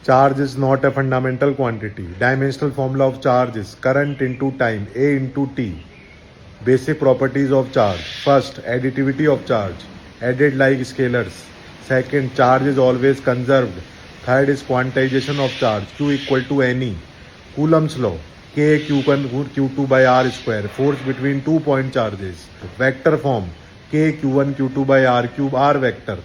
Charge is not a fundamental quantity. Dimensional formula of charge is current into time, A into T. Basic properties of charge. First, additivity of charge. Added like scalars. Second, charge is always conserved. Third is quantization of charge. Q equal to NE. Coulomb's law. K Q1 Q2 by R square. Force between 2 point charges. Vector form. K Q1 Q2 by R cube R vector.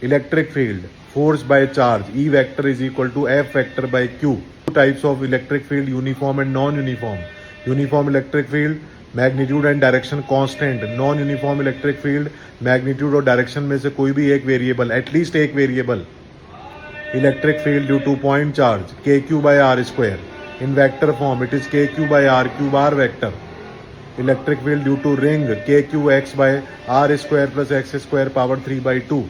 Electric field. Force by charge. E vector is equal to F vector by Q. Two types of electric field, uniform and non-uniform. Uniform electric field, magnitude and direction constant. Non uniform electric field, magnitude और direction में से कोई भी एक variable, at least एक variable. Electric field due to point charge, k q by r square. In vector form it is k q by r cube r vector. Electric field due to ring, k q x by r square plus x square power 3/2.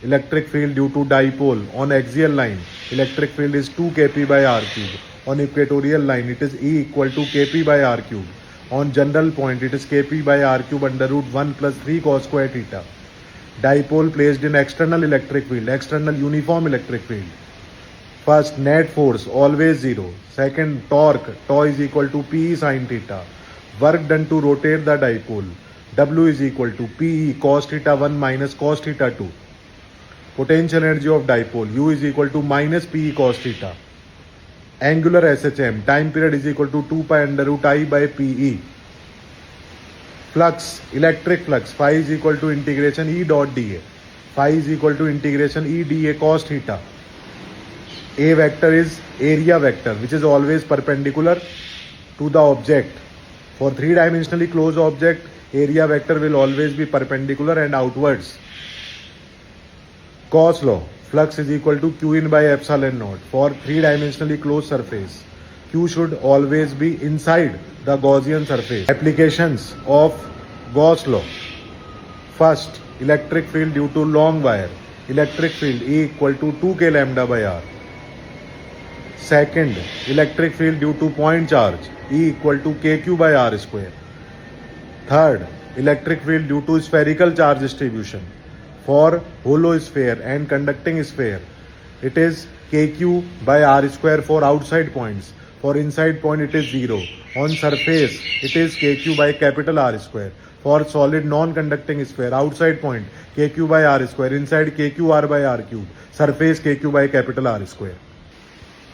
Electric field due to dipole on axial line, electric field is 2 kp by r cube. On equatorial line it is E equal to kp by r cube. On general point it is kp by r cube under root 1 plus 3 cos square theta. Dipole placed in external electric field, external uniform electric field. First, net force always 0. Second, torque, tau is equal to P sin theta. Work done to rotate the dipole, W is equal to Pe cos theta 1 minus cos theta 2. Potential energy of dipole, U is equal to minus Pe cos theta. Angular SHM, time period is equal to 2 pi under root I by Pe. Flux, electric flux, phi is equal to integration E dot dA. Phi is equal to integration E dA cos theta. A vector is area vector, which is always perpendicular to the object. For three-dimensionally closed object, area vector will always be perpendicular and outwards. Gauss law, flux is equal to Q in by epsilon naught. For three-dimensionally closed surface, Q should always be inside the Gaussian surface. Applications of Gauss law. First, electric field due to long wire. Electric field E equal to 2k lambda by R. Second, electric field due to point charge, E equal to kq by R square. Third, electric field due to spherical charge distribution. For hollow sphere and conducting sphere, it is kq by R square for outside points. For inside point, it is 0. On surface, it is kq by capital R square. For solid non-conducting sphere, outside point, kq by R square. Inside, kq R by R cube. Surface, kq by capital R square.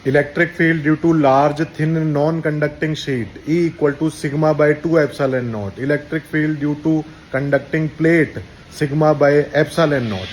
Electric field due to large, thin, non-conducting sheet, E equal to sigma by 2 epsilon naught. Electric field due to conducting plate, sigma by epsilon naught.